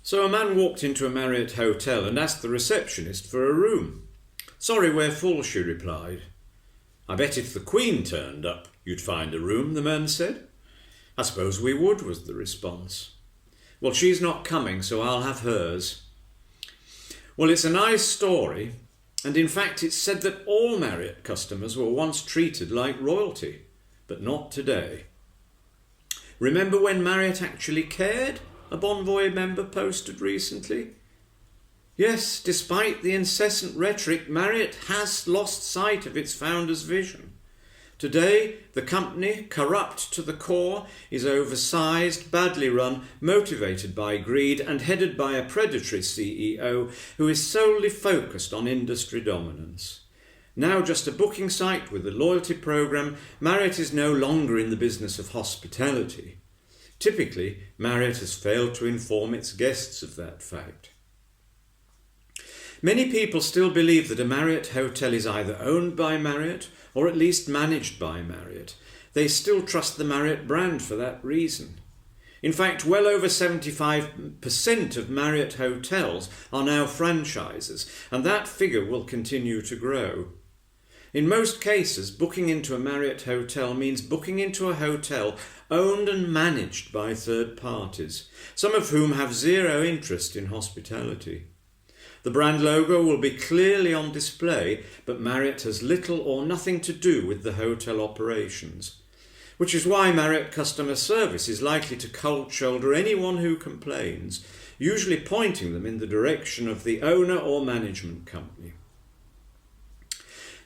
So a man walked into a Marriott hotel and asked the receptionist for a room. "Sorry, we're full," she replied. "I bet if the Queen turned up, you'd find a room," the man said. "I suppose we would," was the response. "Well, she's not coming, so I'll have hers." Well, it's a nice story, and in fact it's said that all Marriott customers were once treated like royalty, but not today. Remember when Marriott actually cared? A Bonvoy member posted recently. Yes, despite the incessant rhetoric, Marriott has lost sight of its founder's vision. Today, the company, corrupt to the core, is oversized, badly run, motivated by greed, and headed by a predatory CEO who is solely focused on industry dominance. Now just a booking site with a loyalty program, Marriott is no longer in the business of hospitality. Typically, Marriott has failed to inform its guests of that fact. Many people still believe that a Marriott hotel is either owned by Marriott or at least managed by Marriott. They still trust the Marriott brand for that reason. In fact, well over 75% of Marriott hotels are now franchises, and that figure will continue to grow. In most cases, booking into a Marriott hotel means booking into a hotel owned and managed by third parties, some of whom have zero interest in hospitality. The brand logo will be clearly on display, but Marriott has little or nothing to do with the hotel operations, which is why Marriott customer service is likely to cold shoulder anyone who complains, usually pointing them in the direction of the owner or management company.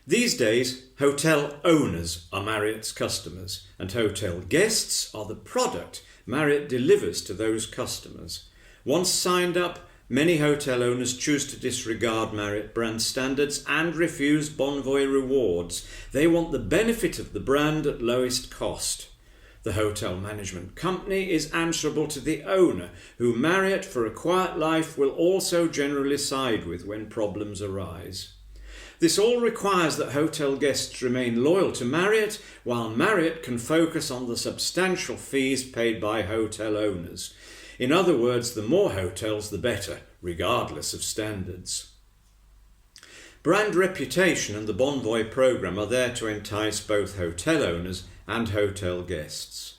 These days, hotel owners are Marriott's customers, and hotel guests are the product Marriott delivers to those customers. Once signed up, many hotel owners choose to disregard Marriott brand standards and refuse Bonvoy rewards. They want the benefit of the brand at lowest cost. The hotel management company is answerable to the owner, who Marriott, for a quiet life, will also generally side with when problems arise. This all requires that hotel guests remain loyal to Marriott, while Marriott can focus on the substantial fees paid by hotel owners. In other words, the more hotels, the better, regardless of standards. Brand reputation and the Bonvoy program are there to entice both hotel owners and hotel guests.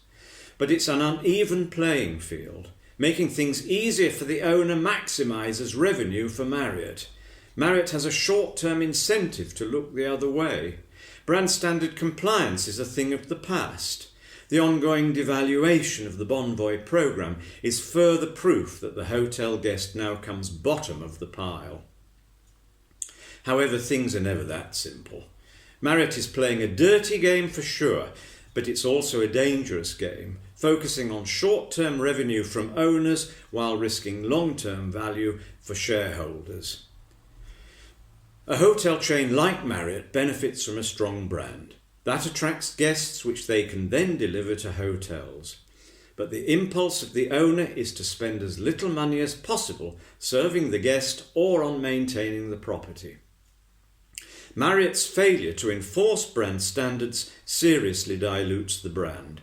But it's an uneven playing field. Making things easier for the owner maximises revenue for Marriott. Marriott has a short-term incentive to look the other way. Brand standard compliance is a thing of the past. The ongoing devaluation of the Bonvoy program is further proof that the hotel guest now comes bottom of the pile. However, things are never that simple. Marriott is playing a dirty game for sure, but it's also a dangerous game, focusing on short-term revenue from owners while risking long-term value for shareholders. A hotel chain like Marriott benefits from a strong brand. That attracts guests which they can then deliver to hotels. But the impulse of the owner is to spend as little money as possible serving the guest or on maintaining the property. Marriott's failure to enforce brand standards seriously dilutes the brand.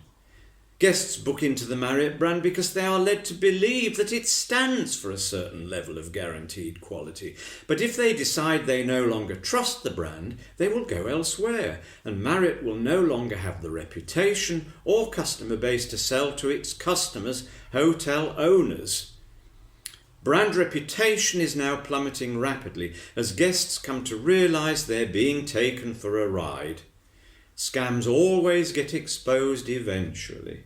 Guests book into the Marriott brand because they are led to believe that it stands for a certain level of guaranteed quality. But if they decide they no longer trust the brand, they will go elsewhere, and Marriott will no longer have the reputation or customer base to sell to its customers, hotel owners. Brand reputation is now plummeting rapidly as guests come to realise they're being taken for a ride. Scams always get exposed eventually.